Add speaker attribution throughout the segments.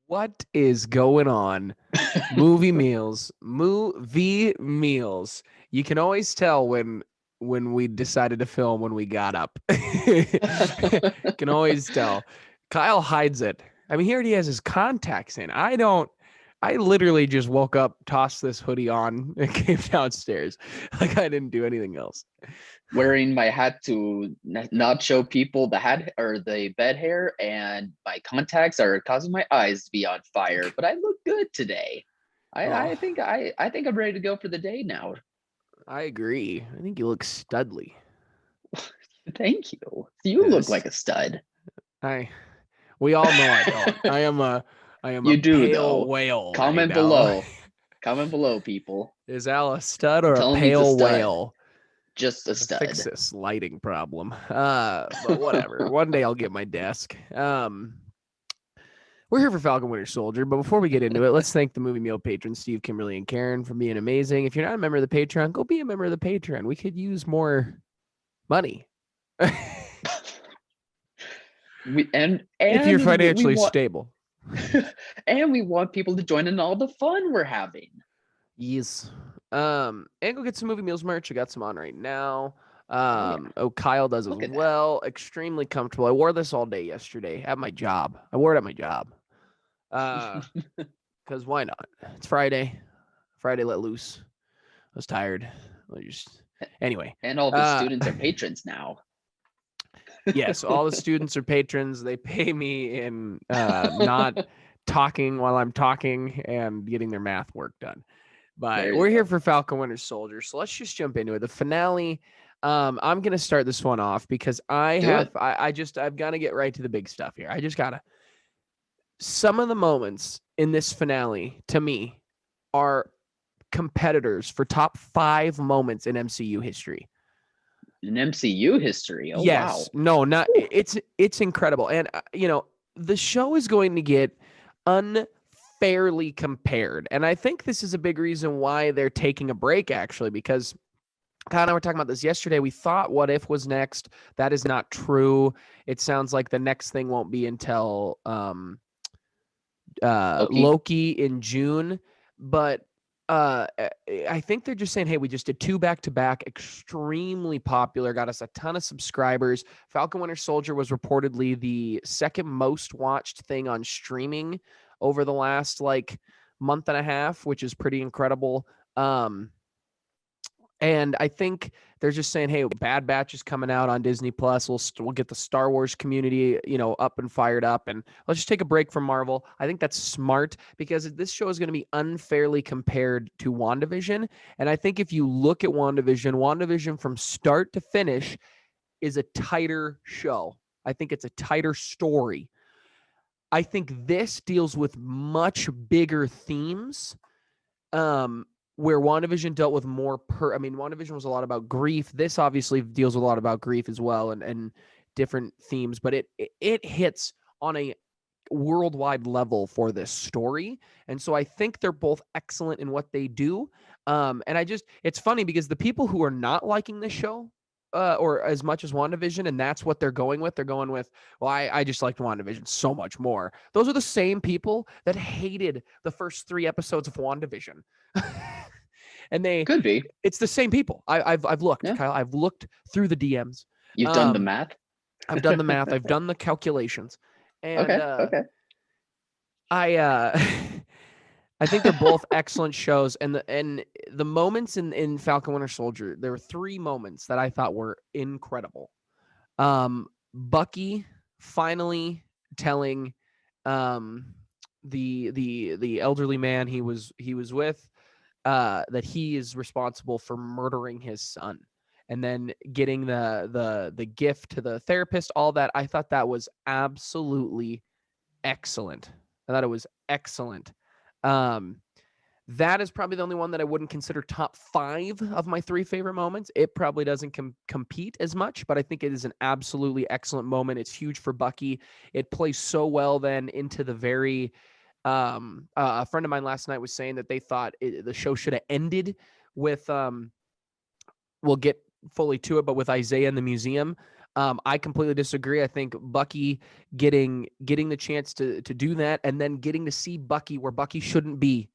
Speaker 1: What is going on? Movie meals. You can always tell when we decided to film when we got up. Can always tell. Kyle hides it. I mean, he already has his contacts in. I don't. I literally just woke up, tossed this hoodie on, and came downstairs. Like I didn't do anything else.
Speaker 2: Wearing my hat to not show people the hat or the bed hair, and my contacts are causing my eyes to be on fire. But I look good today. I,
Speaker 1: Oh,
Speaker 2: I think I, I think I'm ready to go for the day now.
Speaker 1: I agree. I think you look studly.
Speaker 2: Thank you. You look
Speaker 1: This
Speaker 2: like a stud.
Speaker 1: I we all know I don't. I am a
Speaker 2: You do
Speaker 1: pale
Speaker 2: though.
Speaker 1: whale right
Speaker 2: Comment
Speaker 1: now.
Speaker 2: below. Comment below, people.
Speaker 1: Is Al a stud or a
Speaker 2: Tell him he's a
Speaker 1: pale
Speaker 2: stud.
Speaker 1: whale?
Speaker 2: Just a
Speaker 1: To fix
Speaker 2: stud.
Speaker 1: this lighting problem. But whatever. One day I'll get my desk. We're here for Falcon Winter Soldier, but before we get into it, let's thank the movie meal patrons Steve, Kimberly, and Karen for being amazing. If you're not a member of the Patreon, go be a member of the Patreon. We could use more money.
Speaker 2: We and
Speaker 1: If you're
Speaker 2: and we
Speaker 1: financially
Speaker 2: want
Speaker 1: stable.
Speaker 2: and we want people to join in all the fun we're having.
Speaker 1: Yes. And go get some movie meals merch. I got some on right now.
Speaker 2: Oh yeah,
Speaker 1: Kyle does as
Speaker 2: look at that.
Speaker 1: well. Extremely comfortable. I wore this all day yesterday at my job. I wore it at my job. Because why not? It's Friday. Friday let loose. I was tired. Anyway.
Speaker 2: And all of his students are patrons now.
Speaker 1: Yes, all the students are patrons. They pay me in not talking while I'm talking and getting their math work done. But
Speaker 2: There
Speaker 1: we're
Speaker 2: you
Speaker 1: here
Speaker 2: go.
Speaker 1: for Falcon Winter Soldier. So let's just jump into it. The finale. I'm gonna start this one off because
Speaker 2: Do it.
Speaker 1: I've got to get right to the big stuff here. I just gotta. Some of the moments in this finale to me are competitors for top 5 moments in MCU history.
Speaker 2: In MCU history. Oh wow.
Speaker 1: Yes. No, not
Speaker 2: Whew.
Speaker 1: it's incredible. And the show is going to get unfairly compared. And I think this is a big reason why they're taking a break actually because Kyle and I were talking about this yesterday. We thought What If was next. That is not true. It sounds like the next thing won't be until
Speaker 2: Loki.
Speaker 1: Loki in June, but I think they're just saying, hey, we just did 2 back-to-back, extremely popular, got us a ton of subscribers. Falcon Winter Soldier was reportedly the second most watched thing on streaming over the last month and a half, which is pretty incredible. And I think they're just saying, hey, Bad Batch is coming out on Disney Plus. We'll get the Star Wars community, up and fired up, and let's just take a break from Marvel. I think that's smart because this show is going to be unfairly compared to WandaVision. And I think if you look at WandaVision from start to finish is a tighter show. I think it's a tighter story. I think this deals with much bigger themes. Where WandaVision dealt with more WandaVision was a lot about grief. This obviously deals with a lot about grief as well and different themes, but it hits on a worldwide level for this story. And so I think they're both excellent in what they do. And it's funny because the people who are not liking this show, or as much as WandaVision, and that's what they're going with. They're going with, well, I just liked WandaVision so much more. Those are the same people that hated the first 3 episodes of WandaVision. And
Speaker 2: Could be.
Speaker 1: it's the same people. I've looked,
Speaker 2: Yeah.
Speaker 1: Kyle. I've looked through the DMs.
Speaker 2: You've done the math.
Speaker 1: I've done the math. I've done the calculations, and
Speaker 2: Okay. Okay.
Speaker 1: I I think they're both excellent shows. And the moments in Falcon Winter Soldier, there were 3 moments that I thought were incredible. Bucky finally telling the elderly man he was with that he is responsible for murdering his son, and then getting the gift to the therapist, all that. I thought that was absolutely excellent. I thought it was excellent. That is probably the only one that I wouldn't consider top 5 of my 3 favorite moments. It probably doesn't compete as much, but I think it is an absolutely excellent moment. It's huge for Bucky. It plays so well then into the very a friend of mine last night was saying that they thought the show should have ended with we'll get fully to it, but with Isaiah in the museum. I completely disagree. I think Bucky getting the chance to do that, and then getting to see Bucky where Bucky shouldn't be.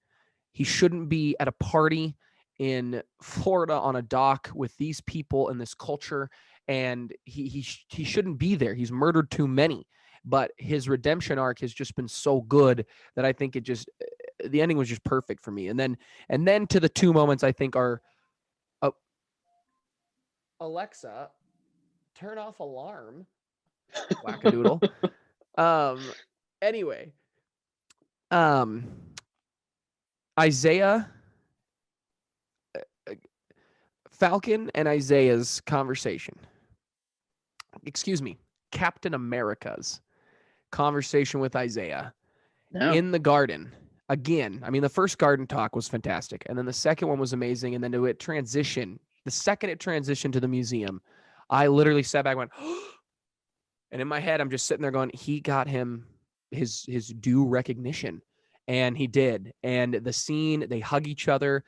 Speaker 1: He shouldn't be at a party in Florida on a dock with these people and this culture, and he shouldn't be there. He's murdered too many. But his redemption arc has just been so good that I think the ending was just perfect for me. And then to the two moments I think are, Alexa, turn off alarm. Wackadoodle. um anyway, um Isaiah, Falcon and Isaiah's conversation. Excuse me, Captain America's conversation with Isaiah
Speaker 2: No.
Speaker 1: in the garden. Again, I mean, the first garden talk was fantastic, and then the second one was amazing, and then to it transition, the second it transitioned to the museum, I literally sat back and went, and in my head, I'm just sitting there going, he got him his due recognition, and he did. And the scene, they hug each other.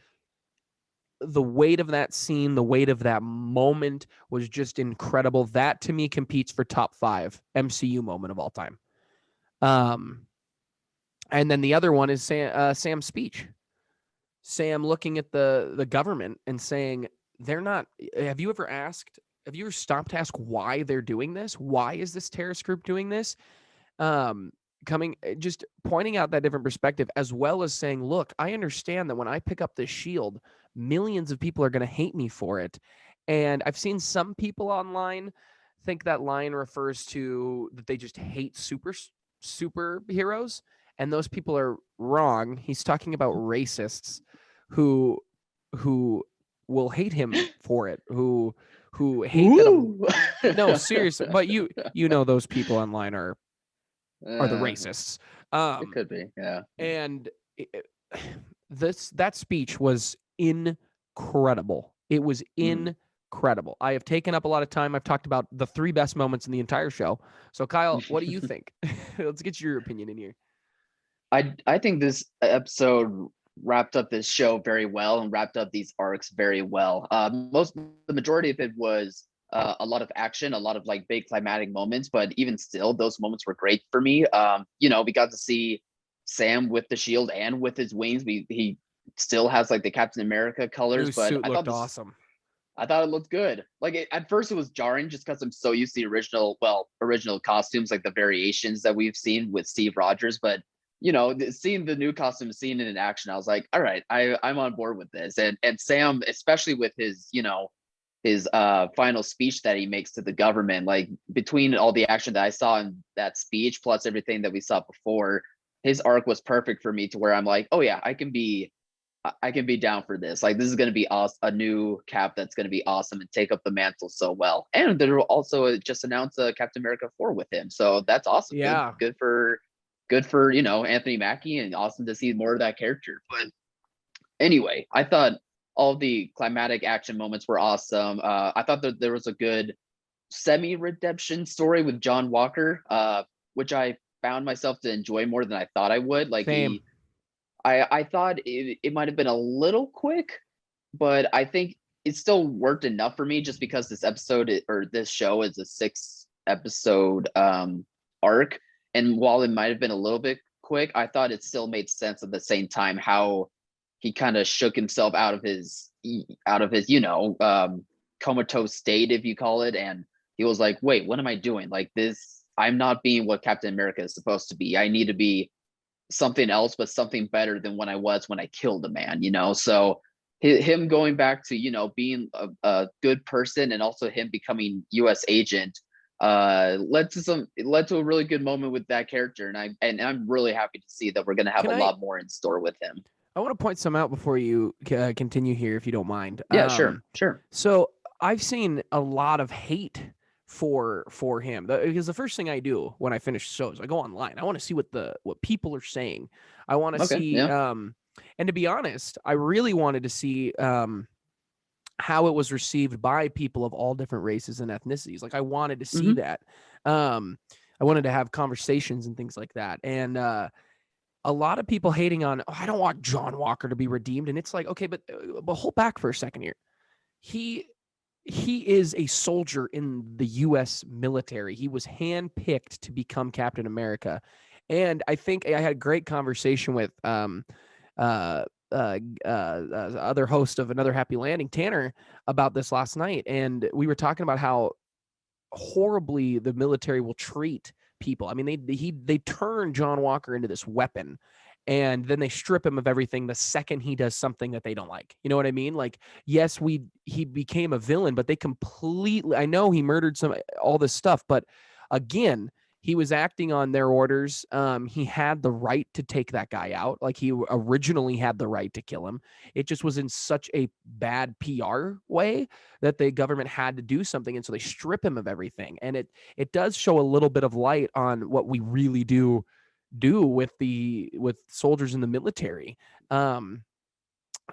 Speaker 1: The weight of that scene, the weight of that moment was just incredible. That to me competes for top 5 MCU moment of all time. And then the other one is Sam's speech. Sam looking at the government and saying, they're not, have you ever stopped to ask why they're doing this? Why is this terrorist group doing this? Just pointing out that different perspective, as well as saying, look, I understand that when I pick up this shield, millions of people are going to hate me for it. And I've seen some people online think that line refers to that they just hate superheroes, and those people are wrong. He's talking about racists who will hate him for it, who hate that. No, seriously, but you know those people online are the racists.
Speaker 2: It could be, yeah.
Speaker 1: And that speech was incredible. It was incredible. I have taken up a lot of time. I've talked about the 3 best moments in the entire show. So Kyle, what do you think? Let's get your opinion in here.
Speaker 2: I think this episode wrapped up this show very well and wrapped up these arcs very well. The majority of it was a lot of action, a lot of like big climatic moments, but even still, those moments were great for me. We got to see Sam with the shield and with his wings. He still has like the Captain America colors,
Speaker 1: New
Speaker 2: but
Speaker 1: suit
Speaker 2: I
Speaker 1: looked
Speaker 2: thought
Speaker 1: awesome.
Speaker 2: I thought it looked good. Like at first it was jarring just because I'm so used to the original costumes, like the variations that we've seen with Steve Rogers. But seeing the new costume, seeing it in action, I was like, all right, I'm on board with this. And Sam, especially with his final speech that he makes to the government, like between all the action that I saw in that speech plus everything that we saw before, his arc was perfect for me to where I'm like, oh yeah, I can be down for this. Like this is going to be a new Cap that's going to be awesome and take up the mantle so well. And they will also just announce a Captain America 4 with him, so that's awesome.
Speaker 1: Yeah,
Speaker 2: good for Anthony Mackie, and awesome to see more of that character. But anyway, I thought all the climatic action moments were awesome. I thought that there was a good semi-redemption story with John Walker, which I found myself to enjoy more than I thought I would. Like
Speaker 1: same.
Speaker 2: I thought it might have been a little quick, but I think it still worked enough for me just because this show is a 6-episode arc. And while it might have been a little bit quick, I thought it still made sense at the same time how he kind of shook himself out of his comatose state, if you call it. And he was like, wait, what am I doing? Like this, I'm not being what Captain America is supposed to be. I need to be something else, but something better than when I was when I killed a man, So him going back to, being a good person and also him becoming US agent led to a really good moment with that character. And I'm really happy to see that we're going to have lot more in store with him.
Speaker 1: I want to point some out before you continue here, if you don't mind.
Speaker 2: Yeah, sure.
Speaker 1: So I've seen a lot of hate for him because the first thing I do when I finish shows, I go online. I want to see what people are saying. I want to see, and to be honest, I really wanted to see how it was received by people of all different races and ethnicities. Like I wanted to see that. I wanted to have conversations and things like that. And a lot of people hating on, I don't want John Walker to be redeemed. And it's like, okay, but hold back for a second here. he is a soldier in the U.S. military. He was handpicked to become Captain America, and I think I had a great conversation with uh, other host of Another Happy Landing, Tanner, about this last night, and we were talking about how horribly the military will treat people. I mean, they turn John Walker into this weapon, and then they strip him of everything the second he does something that they don't like. You know what I mean? Like, yes, he became a villain, but they completely. I know he murdered all this stuff, but again, he was acting on their orders. He had the right to take that guy out. Like, he originally had the right to kill him. It just was in such a bad PR way that the government had to do something, and so they strip him of everything. And it does show a little bit of light on what we really do with soldiers in the military. Um,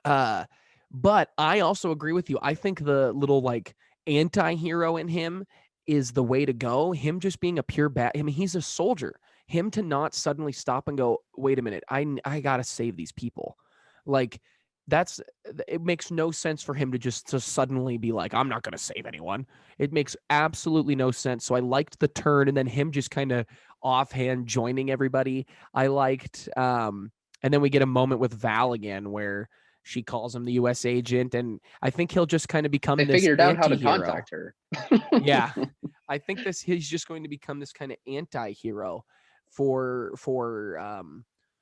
Speaker 1: uh, but I also agree with you. I think the little like anti-hero in him is the way to go. Him just being a pure bad. I mean, he's a soldier. Him to not suddenly stop and go, wait a minute, I gotta save these people. Like, that's it makes no sense for him to just to suddenly be like, I'm not gonna save anyone. It makes absolutely no sense. So I liked the turn, and then him just kind of offhand joining everybody. I liked and then we get a moment with Val again where she calls him the US agent, and I think he'll just kind of become
Speaker 2: They
Speaker 1: this
Speaker 2: figured out how to
Speaker 1: anti-hero.
Speaker 2: contact her.
Speaker 1: Yeah. I think he's just going to become this kind of anti-hero for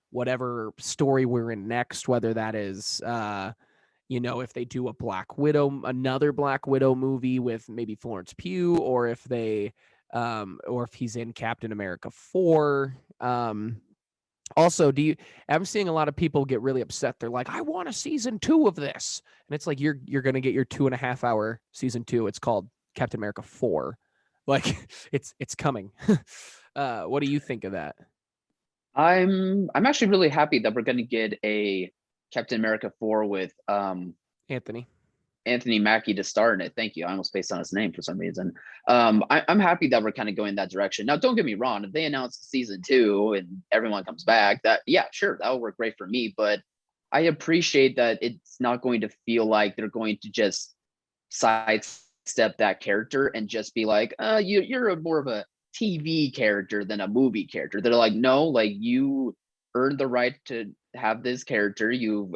Speaker 1: whatever story we're in next, whether that is if they do another Black Widow movie with maybe Florence Pugh, or if he's in Captain America 4. Also, I'm seeing a lot of people get really upset. They're like, I want a season 2 of this. And it's like, you're going to get your 2.5 hour season 2. It's called Captain America 4. Like, it's coming. What do you think of that?
Speaker 2: I'm actually really happy that we're going to get a Captain America 4 with
Speaker 1: Anthony.
Speaker 2: Anthony Mackie to star in it. Thank you. I almost spaced on his name for some reason. I'm happy that we're kind of going that direction. Now, don't get me wrong. If they announce season 2 and everyone comes back, yeah, sure, that will work great for me. But I appreciate that it's not going to feel like they're going to just sidestep that character and just be like, you're more of a TV character than a movie character. They're like, no, like, you earned the right to have this character. You've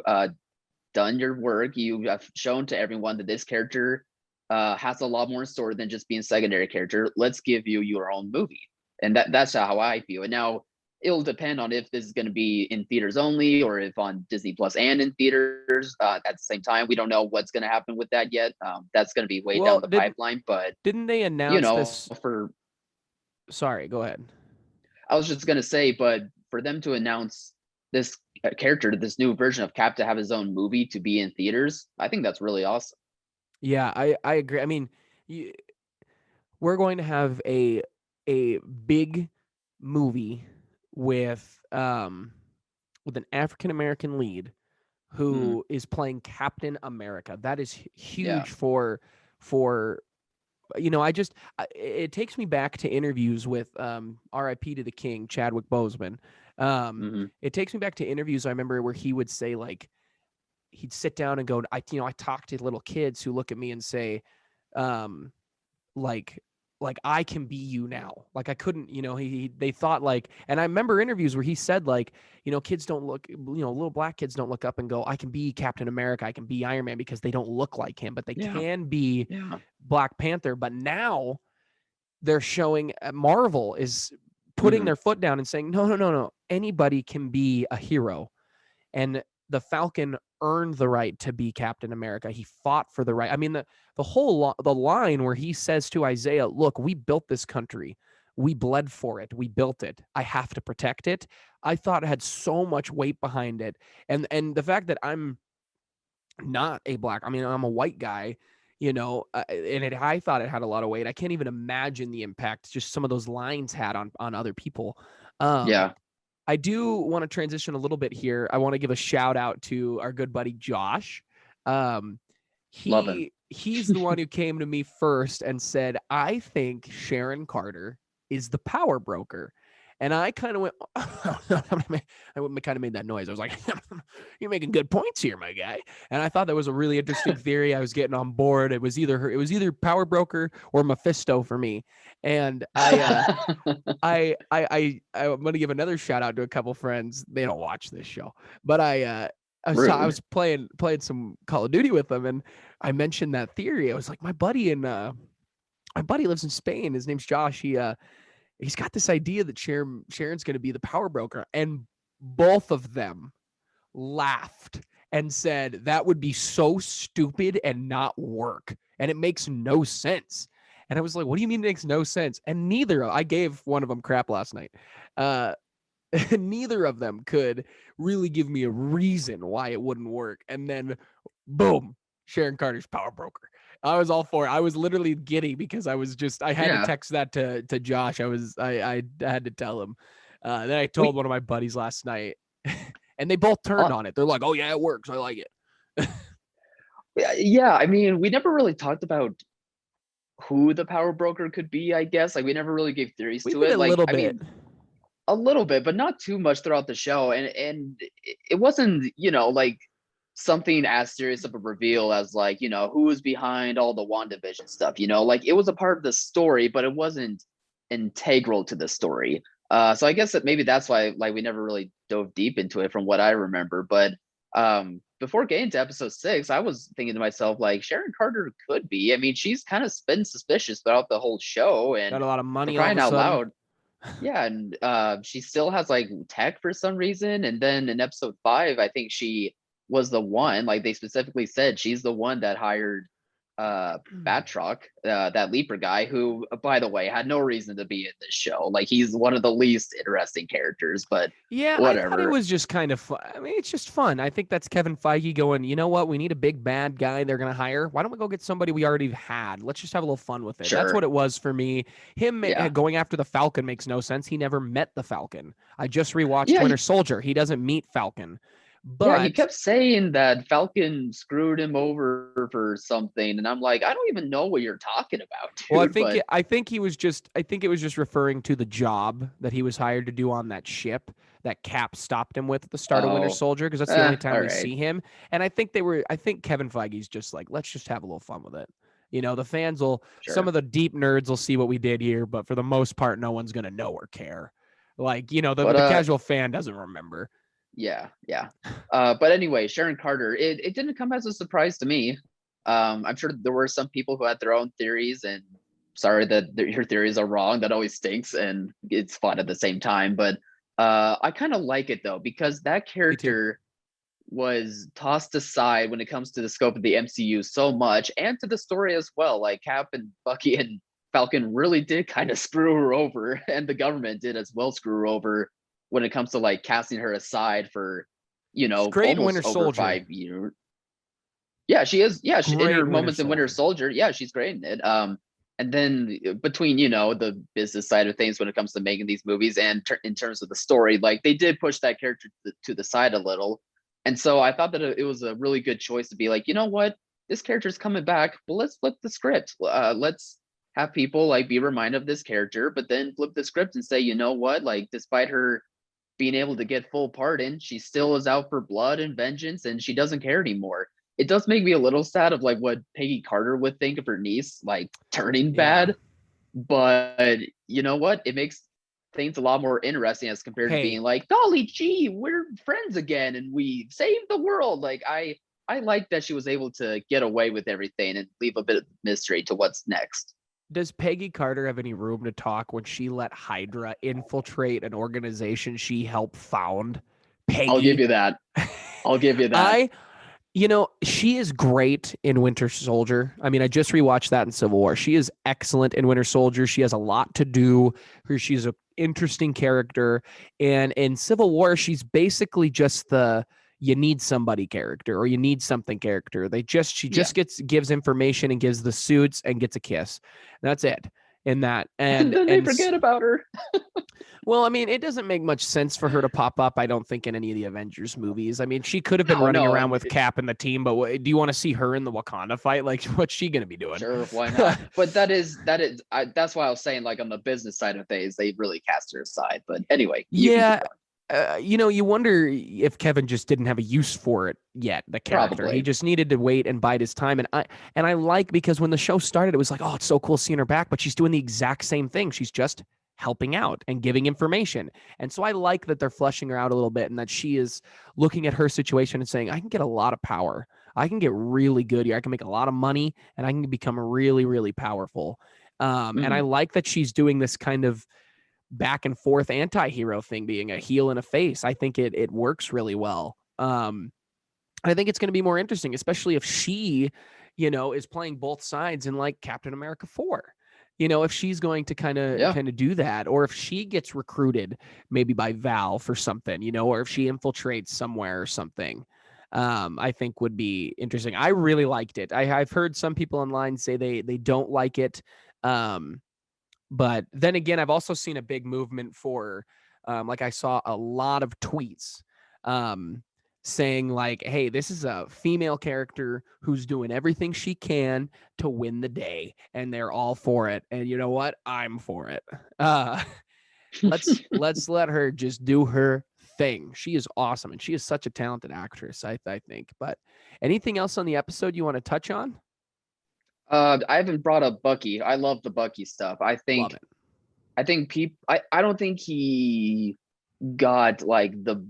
Speaker 2: done your work. You have shown to everyone that this character has a lot more story than just being a secondary character. Let's give you your own movie. And that's how I feel. And now it'll depend on if this is going to be in theaters only or if on Disney Plus and in theaters at the same time. We don't know what's going to happen with that yet. That's going to be way down the pipeline. But,
Speaker 1: didn't they announce this?
Speaker 2: for
Speaker 1: Sorry, go ahead.
Speaker 2: I was just going to say, but for them to announce this character, this new version of Cap, to have his own movie to be in theaters, I think that's really awesome.
Speaker 1: Yeah, I agree. I mean, we're going to have a big movie with an African American lead who is playing Captain America. That is huge for it takes me back to interviews with RIP to the King, Chadwick Boseman. It takes me back to interviews I remember where he would say, like, he'd sit down and go, I talk to little kids who look at me and say, like I can be you now. Like, I couldn't, they thought, like, and I remember interviews where he said, like, kids don't look, little Black kids don't look up and go, I can be Captain America, I can be Iron Man, because they don't look like him, but they can be Black Panther. But now they're showing Marvel is putting their foot down and saying, no, anybody can be a hero. And the Falcon earned the right to be Captain America. He fought for the right. I mean, the line where he says to Isaiah, look, we built this country. We bled for it. We built it. I have to protect it. I thought it had so much weight behind it. And the fact that I'm not a Black, I mean, I'm a white guy, I thought it had a lot of weight. I can't even imagine the impact just some of those lines had on other people. I do want to transition a little bit here. I want to give a shout out to our good buddy Josh. He's the one who came to me first and said, I think Sharon Carter is the power broker. And I kind of went, I kind of made that noise. I was like, you're making good points here, my guy. And I thought that was a really interesting theory. I was getting on board. It was either Power Broker or Mephisto for me. And I'm going to give another shout out to a couple friends. They don't watch this show, but I was playing some Call of Duty with them, and I mentioned that theory. I was like, my buddy lives in Spain. His name's Josh. He's got this idea that Sharon's going to be the power broker, and both of them laughed and said that would be so stupid and not work, and it makes no sense. And I was like, what do you mean it makes no sense? And I gave one of them crap last night. Neither of them could really give me a reason why it wouldn't work. And then boom, Sharon Carter's power broker. I was all for it. I was literally giddy because I had to text that to Josh. I had to tell him. Then I told one of my buddies last night, and they both turned on it. They're like, oh yeah, it works. I like it.
Speaker 2: Yeah. I mean, we never really talked about who the power broker could be, I guess. Like, we never really gave theories to it. Like, I mean, a little bit, but not too much throughout the show. And it wasn't, like something as serious of a reveal as like, who was behind all the WandaVision stuff, like it was a part of the story, but it wasn't integral to the story. So I guess that maybe that's why like we never really dove deep into it from what I remember. But before getting to episode 6, I was thinking to myself, like, Sharon Carter could be. I mean, she's kind of been suspicious throughout the whole show and
Speaker 1: got a lot of money,
Speaker 2: crying out loud. Yeah, and she still has like tech for some reason. And then in episode 5, I think she was the one, like they specifically said she's the one that hired Batroc, that Leaper guy, who, by the way, had no reason to be in this show. Like, he's one of the least interesting characters, but
Speaker 1: yeah,
Speaker 2: whatever.
Speaker 1: I thought it was just kind of fun. I mean, it's just fun. I think that's Kevin Feige going, you know what? We need a big bad guy they're going to hire. Why don't we go get somebody we already had? Let's just have a little fun with it.
Speaker 2: Sure.
Speaker 1: That's what it was for me. Him going after the Falcon makes no sense. He never met the Falcon. I just rewatched Winter Soldier. He doesn't meet Falcon. But
Speaker 2: he kept saying that Falcon screwed him over for something, and I'm like, I don't even know what you're talking about, dude.
Speaker 1: Well, I think it was just referring to the job that he was hired to do on that ship that Cap stopped him with at the start of Winter Soldier, because that's the only time we see him. And I think Kevin Feige's just like, let's just have a little fun with it. The fans some of the deep nerds will see what we did here, but for the most part, no one's gonna know or care. Like, the casual fan doesn't remember.
Speaker 2: Yeah. But anyway, Sharon Carter, it didn't come as a surprise to me. I'm sure there were some people who had their own theories, and sorry that your theories are wrong. That always stinks, and it's fun at the same time. But I kind of like it though, because that character was tossed aside when it comes to the scope of the MCU so much, and to the story as well. Like, Cap and Bucky and Falcon really did kind of screw her over, and the government did as well screw her over when it comes to like casting her aside for,
Speaker 1: great
Speaker 2: almost
Speaker 1: Winter
Speaker 2: over
Speaker 1: Soldier.
Speaker 2: 5 years. Yeah, she is. Yeah, in her moments in Winter Soldier. Yeah, she's great in it. And then between, the business side of things when it comes to making these movies and in terms of the story, like they did push that character to the side a little. And so I thought that it was a really good choice to be like, you know what, this character's coming back, but let's flip the script. Let's have people like be reminded of this character, but then flip the script and say, you know what, like despite her being able to get full pardon, she still is out for blood and vengeance, and she doesn't care anymore. It does make me a little sad of like what Peggy Carter would think of her niece like turning bad, but you know what? It makes things a lot more interesting as compared to being like, golly gee, we're friends again and we saved the world. Like I like that she was able to get away with everything and leave a bit of mystery to what's next.
Speaker 1: Does Peggy Carter have any room to talk when she let Hydra infiltrate an organization she helped found? Peggy.
Speaker 2: I'll give you that.
Speaker 1: She is great in Winter Soldier. I mean, I just rewatched that in Civil War. She is excellent in Winter Soldier. She has a lot to do. She's an interesting character. And in Civil War, she's basically just the you need somebody character, or you need something character. She gives information and gives the suits and gets a kiss. And that's it. In that. And
Speaker 2: then they forget about her.
Speaker 1: Well, I mean, it doesn't make much sense for her to pop up, I don't think, in any of the Avengers movies. I mean, she could have been
Speaker 2: No,
Speaker 1: running
Speaker 2: no,
Speaker 1: around with Cap and the team, but do you want to see her in the Wakanda fight? Like, what's she going to be doing?
Speaker 2: sure, why not? But that's why I was saying, like, on the business side of things, they really cast her aside. But anyway, you can keep
Speaker 1: Yeah.
Speaker 2: going.
Speaker 1: You wonder if Kevin just didn't have a use for it yet, the character. He
Speaker 2: Probably.
Speaker 1: just needed to wait and bide his time. And I like, because when the show started, it was like, oh, it's so cool seeing her back, but she's doing the exact same thing. She's just helping out and giving information. And so I like that they're fleshing her out a little bit, and that she is looking at her situation and saying, I can get a lot of power. I can get really good here. I can make a lot of money, and I can become really, really powerful. And I
Speaker 2: Mhm.
Speaker 1: like that she's doing this kind of back and forth anti-hero thing, being a heel and a face. I think it works really well. I think it's going to be more interesting, especially if she, is playing both sides in like Captain America 4. If she's going to kind
Speaker 2: Yeah.
Speaker 1: of do that, or if she gets recruited maybe by Val for something, or if she infiltrates somewhere or something. I think would be interesting. I really liked it. I've heard some people online say they don't like it. But then again, I've also seen a big movement for, like I saw a lot of tweets um, saying like, hey, this is a female character who's doing everything she can to win the day, and they're all for it. And you know what? I'm for it. Uh, let's let her just do her thing. She is awesome, and she is such a talented actress, I think. But anything else on the episode you want to touch on?
Speaker 2: I haven't brought up Bucky. I love the Bucky stuff. I
Speaker 1: Love
Speaker 2: think
Speaker 1: it.
Speaker 2: I think people. I don't think he got like the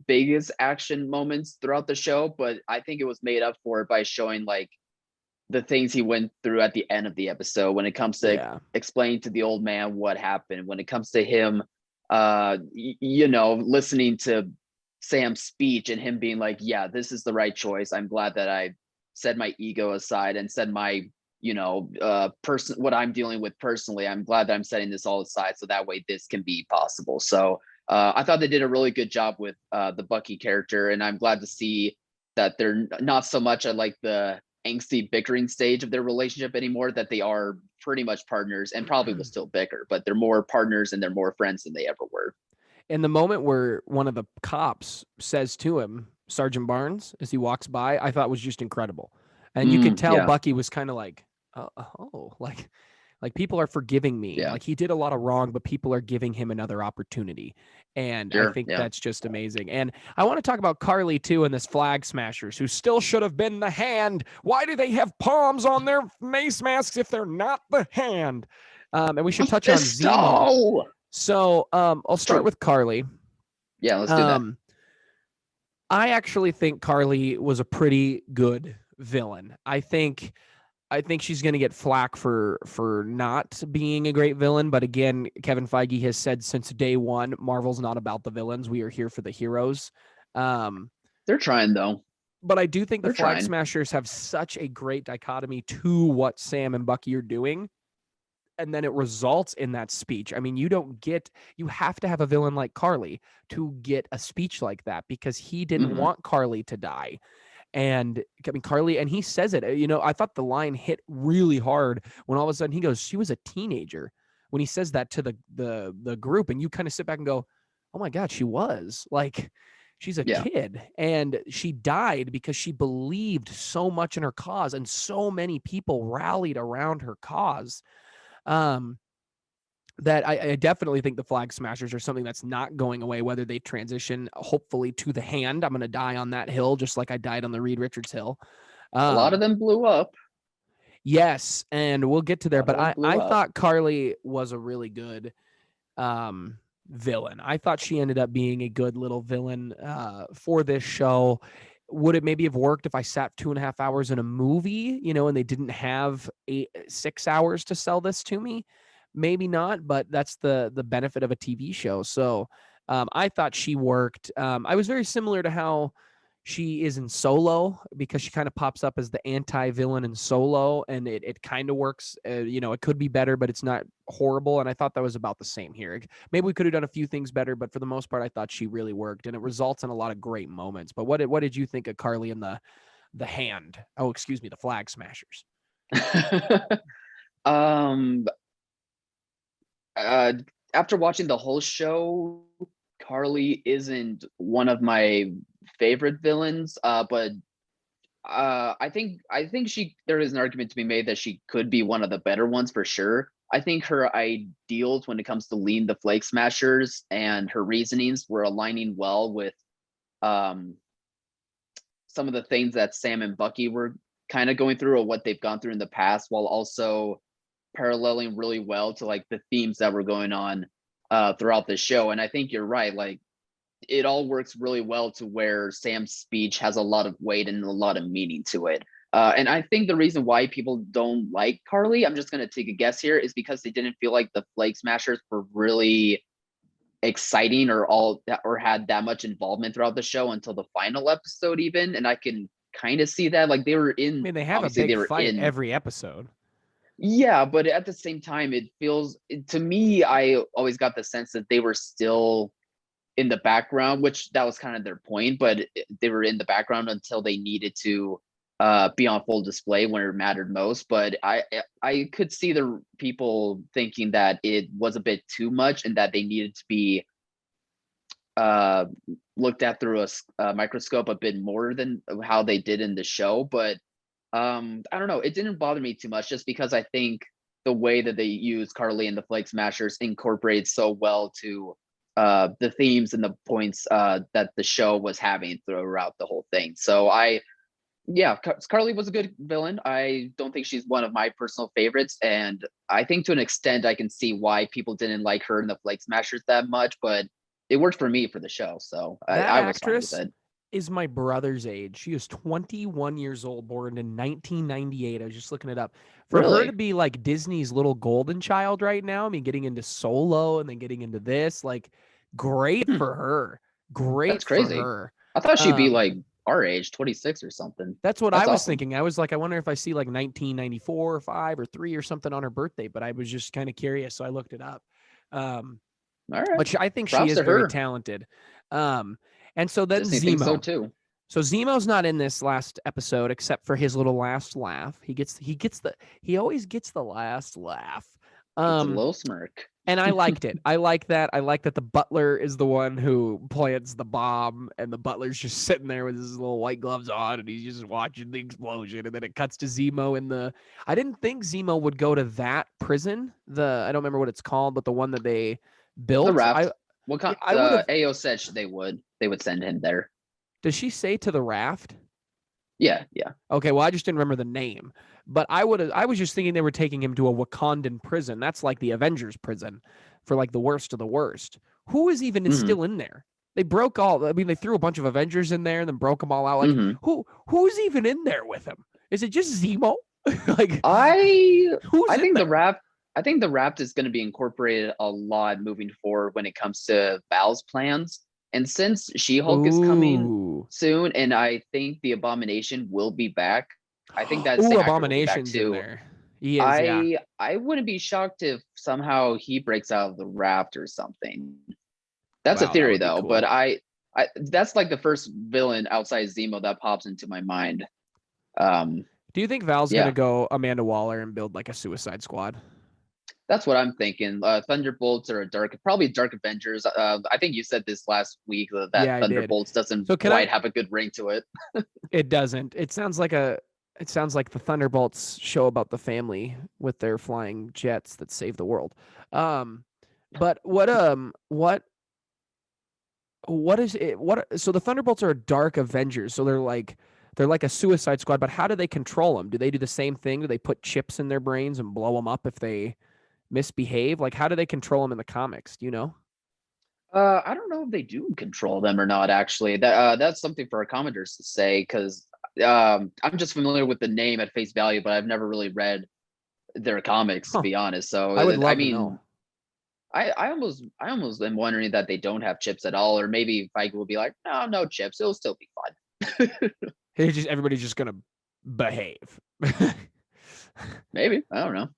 Speaker 2: biggest action moments throughout the show, but I think it was made up for it by showing like the things he went through at the end of the episode when it comes to
Speaker 1: Yeah.
Speaker 2: explaining to the old man what happened, when it comes to him listening to Sam's speech and him being like, yeah, this is the right choice. I'm glad that I set my ego aside and said my person what I'm dealing with personally. I'm glad that I'm setting this all aside so that way this can be possible. So I thought they did a really good job with the Bucky character, and I'm glad to see that they're not so much at like the angsty bickering stage of their relationship anymore, that they are pretty much partners, and probably will still bicker, but they're more partners and they're more friends than they ever were.
Speaker 1: And the moment where one of the cops says to him, Sergeant Barnes, as he walks by, I thought was just incredible. And you could tell
Speaker 2: Yeah,
Speaker 1: Bucky was kind of like, oh, like people are forgiving me.
Speaker 2: yeah,
Speaker 1: Like he did a lot of wrong, but people are giving him another opportunity. And I
Speaker 2: sure,
Speaker 1: think
Speaker 2: yeah.
Speaker 1: that's just amazing. And I want to talk about Carly too and this Flag Smashers, who still should have been the Hand. Why do they have palms on their mace masks if they're not the Hand? And we should touch on Zemo.
Speaker 2: Mephisto!
Speaker 1: So I'll start
Speaker 2: True.
Speaker 1: with Carly.
Speaker 2: Yeah, let's do that.
Speaker 1: Um, I actually think Carly was a pretty good villain. I think she's going to get flack for not being a great villain, but again, Kevin Feige has said since day one, Marvel's not about the villains. We are here for the heroes. Um,
Speaker 2: They're trying though.
Speaker 1: but I do think the
Speaker 2: They're
Speaker 1: Flag
Speaker 2: trying.
Speaker 1: Smashers have such a great dichotomy to what Sam and Bucky are doing, and then it results in that speech. I mean, you have to have a villain like Carly to get a speech like that, because he didn't
Speaker 2: Hmm.
Speaker 1: want Carly to die. And I mean, Carly, and he says it, I thought the line hit really hard when all of a sudden he goes, she was a teenager, when he says that to the group, and you kind of sit back and go, oh my God, she was like, she's a
Speaker 2: Yeah.
Speaker 1: kid, and she died because she believed so much in her cause, and so many people rallied around her cause. Um, that I definitely think the Flag Smashers are something that's not going away, whether they transition hopefully to the Hand. I'm going to die on that hill, just like I died on the Reed Richards hill.
Speaker 2: A lot of
Speaker 1: Um,
Speaker 2: them blew up.
Speaker 1: yes, and we'll get to
Speaker 2: A
Speaker 1: there,
Speaker 2: lot of
Speaker 1: but
Speaker 2: them
Speaker 1: I,
Speaker 2: blew
Speaker 1: I
Speaker 2: up.
Speaker 1: thought Carly was a really good villain. I thought she ended up being a good little villain for this show. Would it maybe have worked if I sat 2.5 hours in a movie, and they didn't have 6 hours to sell this to me? Maybe not, but that's the benefit of a TV show. So I thought she worked. I was very similar to how she is in Solo, because she kind of pops up as the anti-villain in Solo, and it kind of works. It could be better, but it's not horrible. And I thought that was about the same here. Maybe we could have done a few things better, but for the most part, I thought she really worked, and it results in a lot of great moments. But what did you think of Carly and the Hand? Oh, excuse me, the Flag Smashers.
Speaker 2: um uh after watching the whole show, Carly isn't one of my favorite villains. But I think there is an argument to be made that she could be one of the better ones for sure. I think her ideals when it comes to Lean the Flake Smashers and her reasonings were aligning well with um some of the things that Sam and Bucky were kind of going through or what they've gone through in the past, while also paralleling really well to like the themes that were going on throughout the show. And I think you're right. Like it all works really well to where Sam's speech has a lot of weight and a lot of meaning to it. And I think the reason why people don't like Carly, I'm just going to take a guess here, is because they didn't feel like the Flake Smashers were really exciting or had that much involvement throughout the show until the final episode even. And I can kind of see that. Like they were
Speaker 1: I
Speaker 2: in,
Speaker 1: mean, they have a
Speaker 2: obviously they
Speaker 1: big
Speaker 2: were
Speaker 1: fight
Speaker 2: in.
Speaker 1: every episode.
Speaker 2: Yeah, but at the same time, it feels to me, I always got the sense that they were still in the background, which that was kind of their point, but they were in the background until they needed to be on full display when it mattered most. But I could see the people thinking that it was a bit too much and that they needed to be uh looked at through a microscope a bit more than how they did in the show. But I don't know, it didn't bother me too much just because I think the way that they use Carly and the Flake Smashers incorporates so well to the themes and the points that the show was having throughout the whole thing. So yeah, Carly was a good villain. I don't think she's one of my personal favorites, and I think to an extent I can see why people didn't like her and the Flake Smashers that much, but it worked for me for the show, so
Speaker 1: That
Speaker 2: I was fine with
Speaker 1: actress
Speaker 2: it.
Speaker 1: is my brother's age. She is 21 years old, born in 1998. I was just looking it up. For her to
Speaker 2: Really?
Speaker 1: be like Disney's little golden child right now, I mean, getting into Solo and then getting into this, like, great
Speaker 2: Hmm,
Speaker 1: for her.
Speaker 2: that's
Speaker 1: Great for
Speaker 2: crazy.
Speaker 1: her.
Speaker 2: I thought she'd be
Speaker 1: Um,
Speaker 2: like our age, 26 or something.
Speaker 1: that's what I
Speaker 2: That's
Speaker 1: was
Speaker 2: awesome.
Speaker 1: thinking. I was like, I wonder if I see like 1994 or 5 or 3 or something on her birthday, but I was just kind of curious, so I looked it up. Um,
Speaker 2: All right.
Speaker 1: I think she
Speaker 2: Props
Speaker 1: is
Speaker 2: to
Speaker 1: very
Speaker 2: her.
Speaker 1: talented. Um, and so then
Speaker 2: Disney thinks so
Speaker 1: Zemo.
Speaker 2: too.
Speaker 1: So Zemo's not in this last episode except for his little last laugh. He always gets the last laugh.
Speaker 2: Gets a
Speaker 1: Um,
Speaker 2: little smirk.
Speaker 1: and I liked it. I like that. I like that the butler is the one who plants the bomb, and the butler's just sitting there with his little white gloves on, and he's just watching the explosion. And then it cuts to Zemo in the. I didn't think Zemo would go to that prison. I don't remember what it's called, but the one that they
Speaker 2: The
Speaker 1: built.
Speaker 2: raft. What kind?
Speaker 1: I would have.
Speaker 2: AO said they would send him there.
Speaker 1: Does she say to the raft?
Speaker 2: Yeah, yeah.
Speaker 1: Okay, well, I just didn't remember the name. But I was just thinking they were taking him to a Wakandan prison. That's like the Avengers prison for like the worst of the worst. Who is even
Speaker 2: Hmm.
Speaker 1: still in there? They broke all. I mean, they threw a bunch of Avengers in there and then broke them all out. Like
Speaker 2: Hmm.
Speaker 1: who's even in there with him? Is it just Zemo? Like
Speaker 2: I
Speaker 1: who's
Speaker 2: I
Speaker 1: in
Speaker 2: think the
Speaker 1: there?
Speaker 2: raft. I think the raft is going to be incorporated a lot moving forward when it comes to Val's plans. And since She-Hulk is coming
Speaker 1: Ooh,
Speaker 2: soon, and I think the Abomination will be back. I think that
Speaker 1: ooh,
Speaker 2: same actor will be back
Speaker 1: Abomination's in
Speaker 2: too.
Speaker 1: there. He is, yeah.
Speaker 2: I wouldn't be shocked if somehow he breaks out of the raft or something. That's a
Speaker 1: Wow, that
Speaker 2: theory
Speaker 1: would be
Speaker 2: though, but
Speaker 1: cool.
Speaker 2: I that's like the first villain outside Zemo that pops into my mind. Um,
Speaker 1: Do you think Val's gonna
Speaker 2: yeah,
Speaker 1: go Amanda Waller and build like a Suicide Squad?
Speaker 2: that's what I'm thinking. Thunderbolts or a probably Dark Avengers. I think you said this last week that
Speaker 1: Yeah, I did.
Speaker 2: Thunderbolts doesn't
Speaker 1: So can
Speaker 2: quite
Speaker 1: I
Speaker 2: have a good ring to it.
Speaker 1: It doesn't. It sounds like the Thunderbolts show about the family with their flying jets that save the world. Um, but what is it? So the Thunderbolts are Dark Avengers. So they're like a Suicide Squad. But how do they control them? Do they do the same thing? Do they put chips in their brains and blow them up if they misbehave? Like how do they control them in the comics? Do you know?
Speaker 2: I don't know if they do control them or not. Actually, that's something for our commenters to say because I'm just familiar with the name at face value, but I've never really read their comics to
Speaker 1: Huh.
Speaker 2: be honest. So
Speaker 1: I would
Speaker 2: I
Speaker 1: love to
Speaker 2: mean,
Speaker 1: know.
Speaker 2: I almost am wondering that they don't have chips at all, or maybe Feige will be like, no, no chips, it'll still be fun.
Speaker 1: Everybody's just gonna behave.
Speaker 2: Maybe I don't know.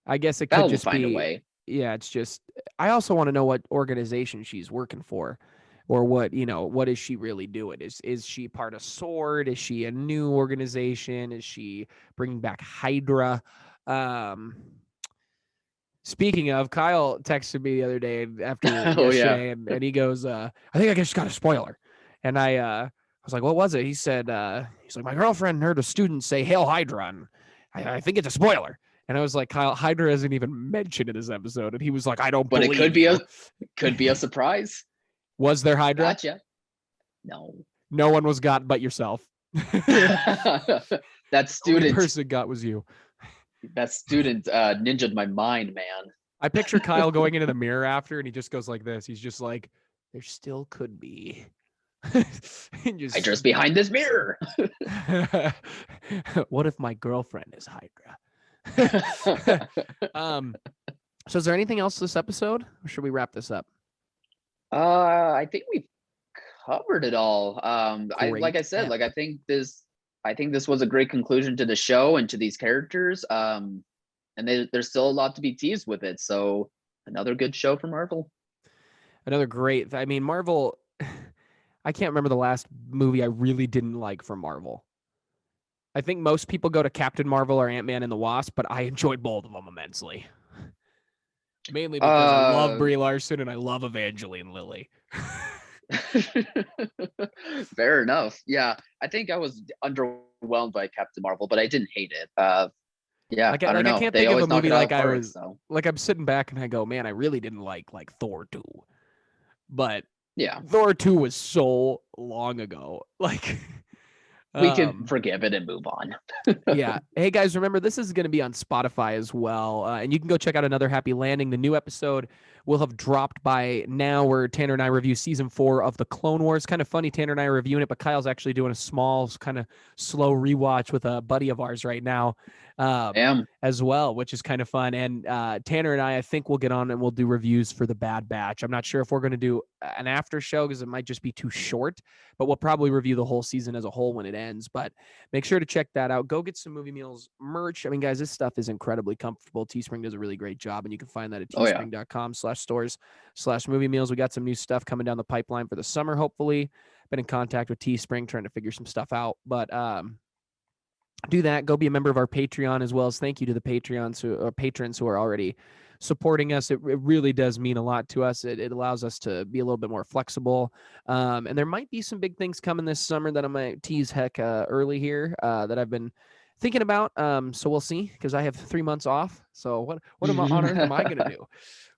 Speaker 1: I guess it could
Speaker 2: Val will
Speaker 1: just
Speaker 2: find a
Speaker 1: be,
Speaker 2: way.
Speaker 1: yeah, it's just, I also want to know what organization she's working for or what, what is she really doing? Is she part of Sword? Is she a new organization? Is she bringing back Hydra? Um, Speaking of, Kyle texted me the other day after
Speaker 2: Oh yeah.
Speaker 1: yesterday, and he goes, I think I just got a spoiler. And I was like, what was it? He said, he's like, my girlfriend heard a student say Hail Hydra, and I think it's a spoiler. And I was like, Kyle, Hydra isn't even mentioned in this episode. And he was like, I don't
Speaker 2: But it
Speaker 1: believe you.
Speaker 2: could be a surprise.
Speaker 1: Was there Hydra?
Speaker 2: Gotcha. No.
Speaker 1: No one was got but yourself.
Speaker 2: That
Speaker 1: The only
Speaker 2: student
Speaker 1: person got was you.
Speaker 2: ninja'd my mind, man.
Speaker 1: I picture Kyle going into the mirror after, and he just goes like this. He's just like, there still could be.
Speaker 2: Hydra's behind this mirror.
Speaker 1: What if my girlfriend is Hydra? So is there anything else this episode, or should we wrap this up?
Speaker 2: I think we've covered it all. Like I said,
Speaker 1: Great.
Speaker 2: like I think this was a great conclusion to the show and to these characters. And there's still a lot to be teased with it. So another good show for Marvel.
Speaker 1: Another great. I mean, Marvel. I can't remember the last movie I really didn't like from Marvel. I think most people go to Captain Marvel or Ant-Man and the Wasp, but I enjoyed both of them immensely. Mainly because I love Brie Larson and I love Evangeline Lilly.
Speaker 2: Fair enough. Yeah, I think I was underwhelmed by Captain Marvel, but I didn't hate it. Yeah,
Speaker 1: Like,
Speaker 2: I don't know.
Speaker 1: I can't
Speaker 2: They
Speaker 1: think of
Speaker 2: always
Speaker 1: a
Speaker 2: knock
Speaker 1: movie
Speaker 2: it out
Speaker 1: like
Speaker 2: of
Speaker 1: I
Speaker 2: park,
Speaker 1: was
Speaker 2: so.
Speaker 1: like I'm sitting back and I go, man, I really didn't like Thor 2. But
Speaker 2: Yeah,
Speaker 1: Thor 2 was so long ago. Like
Speaker 2: we can forgive it and move on.
Speaker 1: yeah. Hey guys, remember this is going to be on Spotify as well. And you can go check out Another Happy Landing. The new episode will have dropped by now, where Tanner and I review season 4 of the Clone Wars. Kind of funny, Tanner and I are reviewing it, but Kyle's actually doing a small, kind of slow rewatch with a buddy of ours right now. As well, which is kind of fun. And Tanner and I think we'll get on and we'll do reviews for The Bad Batch. I'm not sure if we're going to do an after show because it might just be too short, but we'll probably review the whole season as a whole when it ends. But make sure to check that out. Go get some Movie Meals merch. I mean, guys, this stuff is incredibly comfortable. Teespring does a really great job, and you can find that at teespring.com/stores/movie meals. We got some new stuff coming down the pipeline for the summer, hopefully. Been in contact with Teespring trying to figure some stuff out, but do that. Go be a member of our Patreon, as well as thank you to the patrons who are already supporting us. It really does mean a lot to us. It allows us to be a little bit more flexible. And there might be some big things coming this summer that I might tease early here that I've been thinking about. So we'll see, because I have 3 months off. So what on earth am I going to do?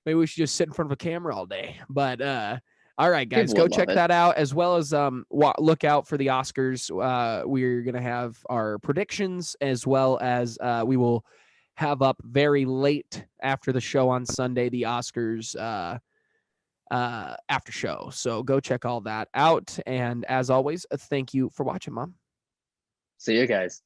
Speaker 1: Maybe we should just sit in front of a camera all day. But all right, guys, go check that out, as well as look out for the Oscars. We're going to have our predictions, as well as we will have up very late after the show on Sunday the Oscars after show. So go check all that out. And as always, thank you for watching, Mom.
Speaker 2: See you guys.